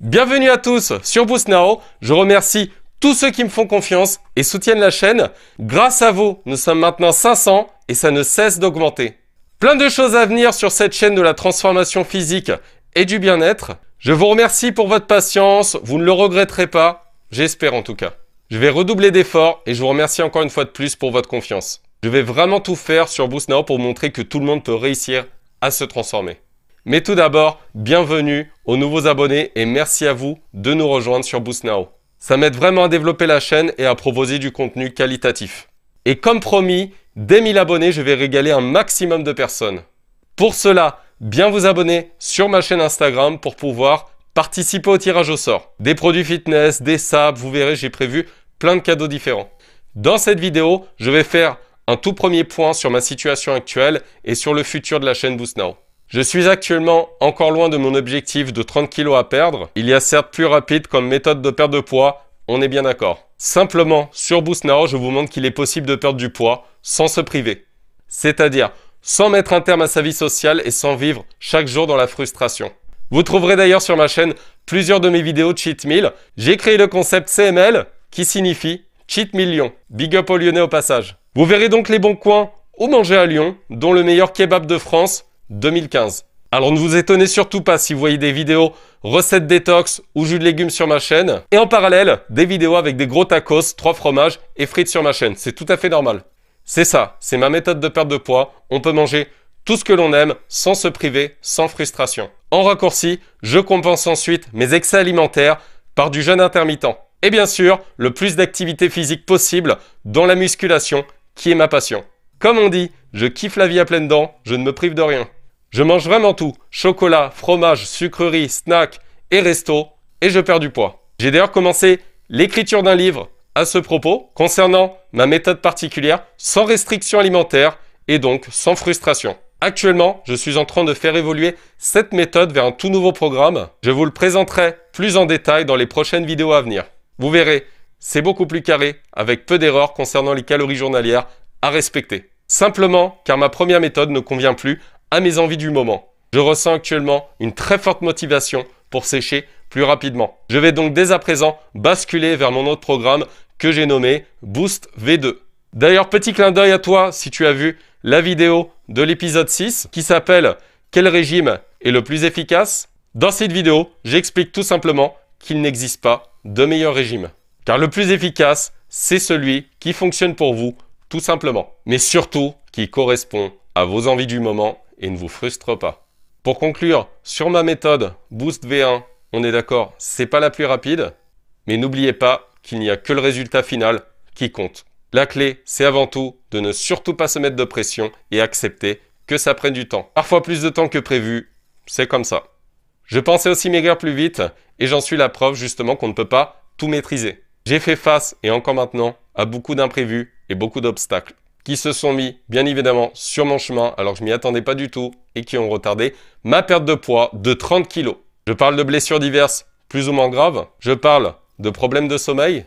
Bienvenue à tous sur Boost Now. Je remercie tous ceux qui me font confiance et soutiennent la chaîne. Grâce à vous, nous sommes maintenant 500 et ça ne cesse d'augmenter. Plein de choses à venir sur cette chaîne de la transformation physique et du bien-être. Je vous remercie pour votre patience, vous ne le regretterez pas, j'espère en tout cas. Je vais redoubler d'efforts et je vous remercie encore une fois de plus pour votre confiance. Je vais vraiment tout faire sur Boost Now pour montrer que tout le monde peut réussir à se transformer. Mais tout d'abord, bienvenue aux nouveaux abonnés et merci à vous de nous rejoindre sur Boost Now. Ça m'aide vraiment à développer la chaîne et à proposer du contenu qualitatif. Et comme promis, dès 1000 abonnés, je vais régaler un maximum de personnes. Pour cela, bien vous abonner sur ma chaîne Instagram pour pouvoir participer au tirage au sort. Des produits fitness, des sapes, vous verrez, j'ai prévu plein de cadeaux différents. Dans cette vidéo, je vais faire un tout premier point sur ma situation actuelle et sur le futur de la chaîne Boost Now. Je suis actuellement encore loin de mon objectif de 30 kg à perdre. Il y a certes plus rapide comme méthode de perte de poids, on est bien d'accord. Simplement, sur Boost Now, je vous montre qu'il est possible de perdre du poids sans se priver. C'est-à-dire sans mettre un terme à sa vie sociale et sans vivre chaque jour dans la frustration. Vous trouverez d'ailleurs sur ma chaîne plusieurs de mes vidéos de cheat meal. J'ai créé le concept CML qui signifie Cheat Meal Lyon. Big up aux Lyonnais au passage. Vous verrez donc les bons coins où manger à Lyon, dont le meilleur kebab de France 2015. Alors ne vous étonnez surtout pas si vous voyez des vidéos recettes détox ou jus de légumes sur ma chaîne et en parallèle des vidéos avec des gros tacos, 3 fromages et frites sur ma chaîne. C'est tout à fait normal. C'est ça, c'est ma méthode de perte de poids. On peut manger tout ce que l'on aime sans se priver, sans frustration. En raccourci, je compense ensuite mes excès alimentaires par du jeûne intermittent. Et bien sûr, le plus d'activité physique possible dans la musculation qui est ma passion. Comme on dit, je kiffe la vie à pleines dents, je ne me prive de rien. Je mange vraiment tout, chocolat, fromage, sucreries, snacks et resto, et je perds du poids. J'ai d'ailleurs commencé l'écriture d'un livre à ce propos, concernant ma méthode particulière, sans restriction alimentaire et donc sans frustration. Actuellement, je suis en train de faire évoluer cette méthode vers un tout nouveau programme. Je vous le présenterai plus en détail dans les prochaines vidéos à venir. Vous verrez, c'est beaucoup plus carré, avec peu d'erreurs concernant les calories journalières à respecter. Simplement car ma première méthode ne convient plus à mes envies du moment. Je ressens actuellement une très forte motivation pour sécher plus rapidement. Je vais donc dès à présent basculer vers mon autre programme que j'ai nommé Boost V2. D'ailleurs, petit clin d'œil à toi si tu as vu la vidéo de l'épisode 6 qui s'appelle « Quel régime est le plus efficace ?» Dans cette vidéo, j'explique tout simplement qu'il n'existe pas de meilleur régime. Car le plus efficace, c'est celui qui fonctionne pour vous, tout simplement. Mais surtout, qui correspond à vos envies du moment et ne vous frustre pas. Pour conclure, sur ma méthode Boost V1, on est d'accord, c'est pas la plus rapide, mais n'oubliez pas qu'il n'y a que le résultat final qui compte. La clé, c'est avant tout de ne surtout pas se mettre de pression et accepter que ça prenne du temps. Parfois plus de temps que prévu, c'est comme ça. Je pensais aussi maigrir plus vite et j'en suis la preuve justement qu'on ne peut pas tout maîtriser. J'ai fait face, et encore maintenant, à beaucoup d'imprévus et beaucoup d'obstacles qui se sont mis, bien évidemment, sur mon chemin alors que je m'y attendais pas du tout et qui ont retardé ma perte de poids de 30 kg. Je parle de blessures diverses plus ou moins graves, je parle de problèmes de sommeil,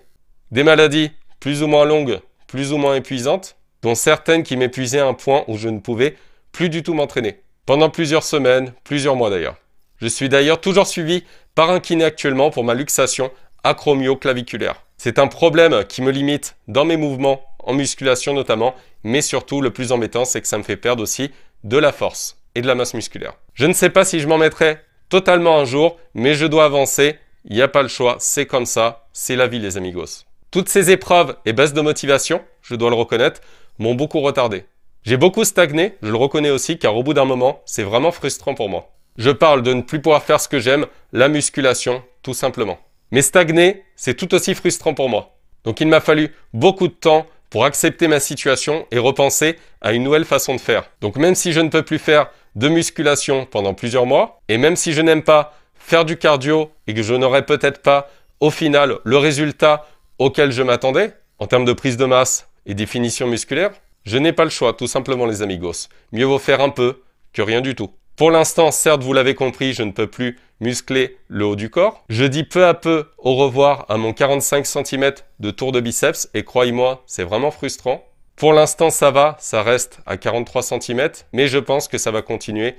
des maladies plus ou moins longues, plus ou moins épuisantes, dont certaines qui m'épuisaient à un point où je ne pouvais plus du tout m'entraîner. Pendant plusieurs semaines, plusieurs mois d'ailleurs. Je suis d'ailleurs toujours suivi par un kiné actuellement pour ma luxation acromio-claviculaire. C'est un problème qui me limite dans mes mouvements, en musculation notamment, mais surtout le plus embêtant, c'est que ça me fait perdre aussi de la force et de la masse musculaire. Je ne sais pas si je m'en mettrai totalement un jour, mais je dois avancer, il n'y a pas le choix, c'est comme ça, c'est la vie les amigos. Toutes ces épreuves et baisses de motivation, je dois le reconnaître, m'ont beaucoup retardé. J'ai beaucoup stagné, je le reconnais aussi, car au bout d'un moment, c'est vraiment frustrant pour moi. Je parle de ne plus pouvoir faire ce que j'aime, la musculation, tout simplement. Mais stagner, c'est tout aussi frustrant pour moi. Donc il m'a fallu beaucoup de temps pour accepter ma situation et repenser à une nouvelle façon de faire. Donc même si je ne peux plus faire de musculation pendant plusieurs mois, et même si je n'aime pas faire du cardio et que je n'aurai peut-être pas au final le résultat auquel je m'attendais, en termes de prise de masse et définition musculaire, je n'ai pas le choix, tout simplement les amigos. Mieux vaut faire un peu que rien du tout. Pour l'instant, certes, vous l'avez compris, je ne peux plus muscler le haut du corps. Je dis peu à peu au revoir à mon 45 cm de tour de biceps et croyez-moi, c'est vraiment frustrant. Pour l'instant, ça va, ça reste à 43 cm, mais je pense que ça va continuer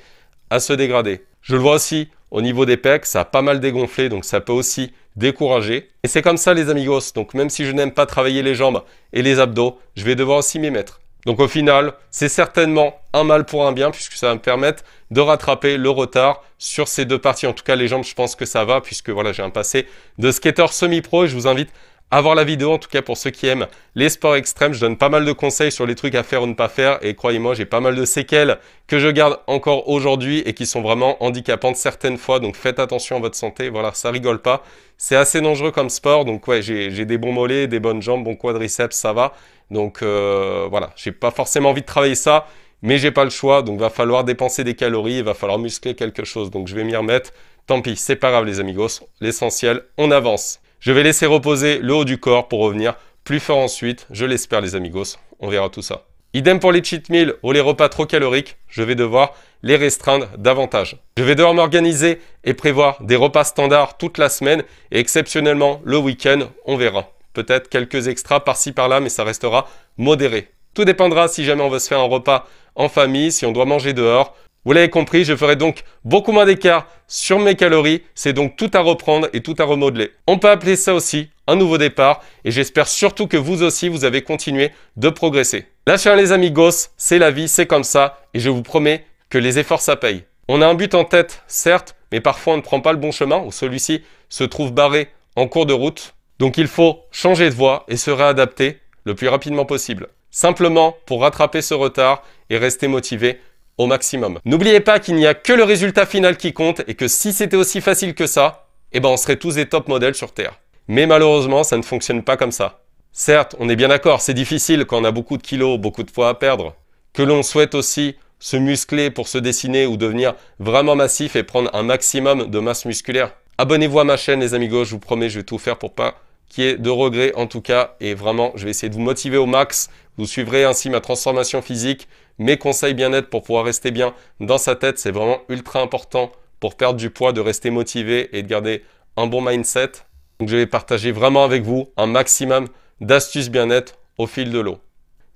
à se dégrader. Je le vois aussi au niveau des pecs, ça a pas mal dégonflé, donc ça peut aussi décourager. Et c'est comme ça les amigos, donc même si je n'aime pas travailler les jambes et les abdos, je vais devoir aussi m'y mettre. Donc au final, c'est certainement un mal pour un bien, puisque ça va me permettre de rattraper le retard sur ces deux parties. En tout cas, les jambes, je pense que ça va, puisque voilà, j'ai un passé de skater semi-pro et je vous invite à voir la vidéo, en tout cas pour ceux qui aiment les sports extrêmes. Je donne pas mal de conseils sur les trucs à faire ou ne pas faire, et croyez-moi, j'ai pas mal de séquelles que je garde encore aujourd'hui et qui sont vraiment handicapantes certaines fois, donc faites attention à votre santé. Voilà, ça rigole pas, c'est assez dangereux comme sport, donc ouais, j'ai des bons mollets, des bonnes jambes, bons quadriceps, ça va, donc voilà, j'ai pas forcément envie de travailler ça, mais j'ai pas le choix, donc va falloir dépenser des calories, il va falloir muscler quelque chose, donc je vais m'y remettre. Tant pis, c'est pas grave les amigos, l'essentiel, on avance. Je vais laisser reposer le haut du corps pour revenir plus fort ensuite, je l'espère les amigos, on verra tout ça. Idem pour les cheat meals ou les repas trop caloriques, je vais devoir les restreindre davantage. Je vais devoir m'organiser et prévoir des repas standards toute la semaine et exceptionnellement le week-end, on verra. Peut-être quelques extras par-ci par-là, mais ça restera modéré. Tout dépendra si jamais on veut se faire un repas en famille, si on doit manger dehors. Vous l'avez compris, je ferai donc beaucoup moins d'écart sur mes calories. C'est donc tout à reprendre et tout à remodeler. On peut appeler ça aussi un nouveau départ et j'espère surtout que vous aussi, vous avez continué de progresser. Lâchez rien les amigos, c'est la vie, c'est comme ça et je vous promets que les efforts ça paye. On a un but en tête, certes, mais parfois on ne prend pas le bon chemin ou celui-ci se trouve barré en cours de route. Donc il faut changer de voie et se réadapter le plus rapidement possible. Simplement pour rattraper ce retard et rester motivé au maximum. N'oubliez pas qu'il n'y a que le résultat final qui compte et que si c'était aussi facile que ça, eh ben on serait tous des top modèles sur Terre. Mais malheureusement, ça ne fonctionne pas comme ça. Certes, on est bien d'accord, c'est difficile quand on a beaucoup de kilos, beaucoup de poids à perdre, que l'on souhaite aussi se muscler pour se dessiner ou devenir vraiment massif et prendre un maximum de masse musculaire. Abonnez-vous à ma chaîne les amigos, je vous promets, je vais tout faire pour pas qu'il y ait de regrets en tout cas et vraiment, je vais essayer de vous motiver au max. Vous suivrez ainsi ma transformation physique, mes conseils bien-être pour pouvoir rester bien dans sa tête, c'est vraiment ultra important pour perdre du poids, de rester motivé et de garder un bon mindset. Donc je vais partager vraiment avec vous un maximum d'astuces bien-être au fil de l'eau.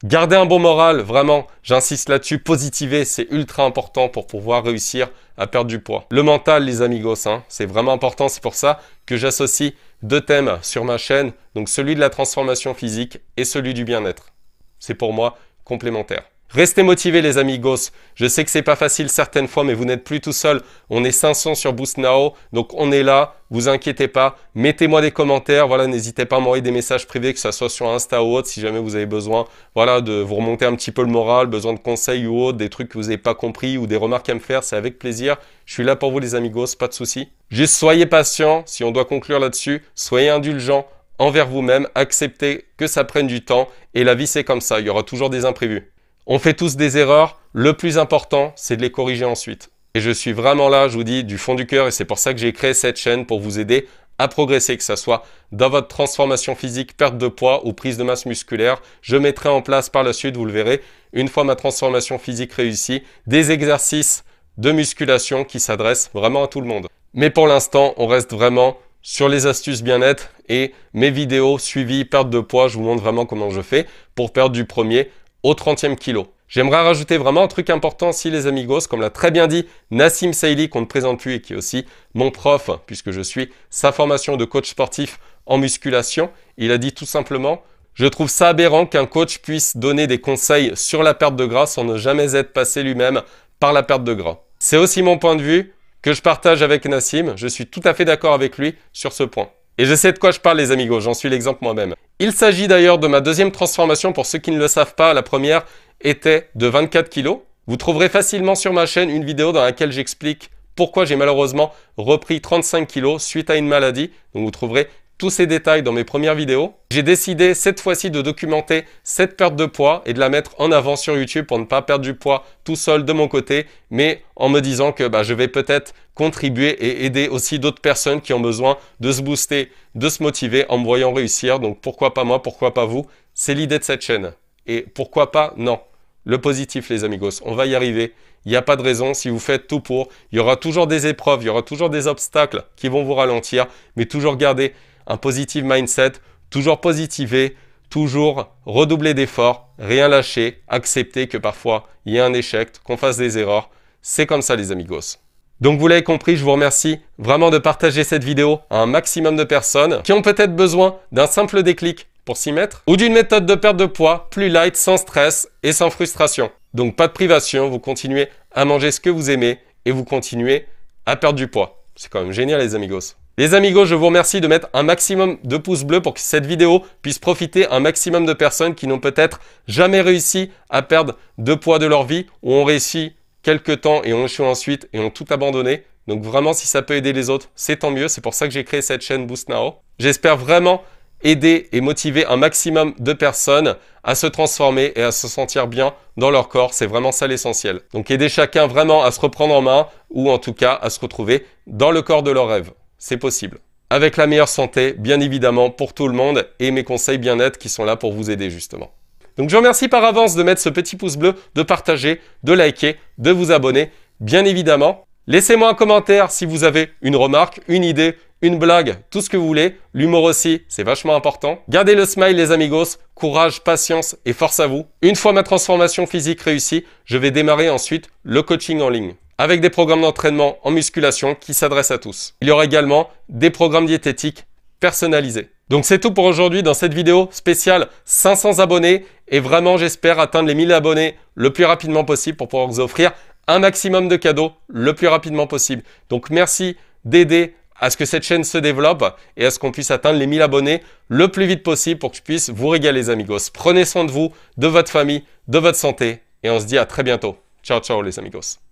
Gardez un bon moral, vraiment, j'insiste là-dessus, positiver, c'est ultra important pour pouvoir réussir à perdre du poids. Le mental, les amigos, c'est vraiment important, c'est pour ça que j'associe deux thèmes sur ma chaîne, donc celui de la transformation physique et celui du bien-être. C'est pour moi complémentaire. Restez motivés les amigos, je sais que c'est pas facile certaines fois mais vous n'êtes plus tout seul, on est 500 sur Boost Now, donc on est là, vous inquiétez pas, mettez-moi des commentaires, voilà, n'hésitez pas à m'envoyer des messages privés que ce soit sur Insta ou autre si jamais vous avez besoin, voilà, de vous remonter un petit peu le moral, besoin de conseils ou autre, des trucs que vous n'avez pas compris ou des remarques à me faire, c'est avec plaisir, je suis là pour vous les amigos, pas de souci. Juste soyez patients, si on doit conclure là-dessus, soyez indulgents envers vous-même, acceptez que ça prenne du temps et la vie c'est comme ça, il y aura toujours des imprévus. On fait tous des erreurs, le plus important, c'est de les corriger ensuite. Et je suis vraiment là, je vous dis, du fond du cœur, et c'est pour ça que j'ai créé cette chaîne, pour vous aider à progresser, que ce soit dans votre transformation physique, perte de poids ou prise de masse musculaire. Je mettrai en place par la suite, vous le verrez, une fois ma transformation physique réussie, des exercices de musculation qui s'adressent vraiment à tout le monde. Mais pour l'instant, on reste vraiment sur les astuces bien-être et mes vidéos suivies perte de poids, je vous montre vraiment comment je fais pour perdre du premier au 30e kilo. J'aimerais rajouter vraiment un truc important si les amigos, comme l'a très bien dit Nassim Saïli, qu'on ne présente plus et qui est aussi mon prof, puisque je suis sa formation de coach sportif en musculation. Il a dit tout simplement, je trouve ça aberrant qu'un coach puisse donner des conseils sur la perte de gras sans ne jamais être passé lui-même par la perte de gras. C'est aussi mon point de vue que je partage avec Nassim. Je suis tout à fait d'accord avec lui sur ce point. Et je sais de quoi je parle les amigos, j'en suis l'exemple moi-même. Il s'agit d'ailleurs de ma deuxième transformation, pour ceux qui ne le savent pas, la première était de 24 kg. Vous trouverez facilement sur ma chaîne une vidéo dans laquelle j'explique pourquoi j'ai malheureusement repris 35 kg suite à une maladie. Donc vous trouverez tous ces détails dans mes premières vidéos. J'ai décidé cette fois-ci de documenter cette perte de poids et de la mettre en avant sur YouTube pour ne pas perdre du poids tout seul de mon côté, mais en me disant que je vais peut-être contribuer et aider aussi d'autres personnes qui ont besoin de se booster, de se motiver en me voyant réussir. Donc pourquoi pas moi, pourquoi pas vous? C'est l'idée de cette chaîne. Et pourquoi pas? Non. Le positif les amigos, on va y arriver. Il n'y a pas de raison, si vous faites tout pour, il y aura toujours des épreuves, il y aura toujours des obstacles qui vont vous ralentir, mais toujours garder un positive mindset, toujours positiver, toujours redoubler d'efforts, rien lâcher, accepter que parfois il y a un échec, qu'on fasse des erreurs. C'est comme ça les amigos. Donc vous l'avez compris, je vous remercie vraiment de partager cette vidéo à un maximum de personnes qui ont peut-être besoin d'un simple déclic pour s'y mettre ou d'une méthode de perte de poids plus light, sans stress et sans frustration. Donc pas de privation, vous continuez à manger ce que vous aimez et vous continuez à perdre du poids. C'est quand même génial les amigos. Les amigos, je vous remercie de mettre un maximum de pouces bleus pour que cette vidéo puisse profiter à un maximum de personnes qui n'ont peut-être jamais réussi à perdre de poids de leur vie ou ont réussi quelques temps et ont échoué ensuite et ont tout abandonné. Donc vraiment, si ça peut aider les autres, c'est tant mieux. C'est pour ça que j'ai créé cette chaîne Boost Now. J'espère vraiment aider et motiver un maximum de personnes à se transformer et à se sentir bien dans leur corps. C'est vraiment ça l'essentiel. Donc aider chacun vraiment à se reprendre en main ou en tout cas à se retrouver dans le corps de leur rêve. C'est possible. Avec la meilleure santé, bien évidemment, pour tout le monde et mes conseils bien-être qui sont là pour vous aider justement. Donc je vous remercie par avance de mettre ce petit pouce bleu, de partager, de liker, de vous abonner, bien évidemment. Laissez-moi un commentaire si vous avez une remarque, une idée, une blague, tout ce que vous voulez. L'humour aussi, c'est vachement important. Gardez le smile les amigos, courage, patience et force à vous. Une fois ma transformation physique réussie, je vais démarrer ensuite le coaching en ligne avec des programmes d'entraînement en musculation qui s'adressent à tous. Il y aura également des programmes diététiques personnalisés. Donc c'est tout pour aujourd'hui dans cette vidéo spéciale 500 abonnés et vraiment j'espère atteindre les 1000 abonnés le plus rapidement possible pour pouvoir vous offrir un maximum de cadeaux le plus rapidement possible. Donc merci d'aider à ce que cette chaîne se développe et à ce qu'on puisse atteindre les 1000 abonnés le plus vite possible pour que je puisse vous régaler les amigos. Prenez soin de vous, de votre famille, de votre santé et on se dit à très bientôt. Ciao ciao les amigos.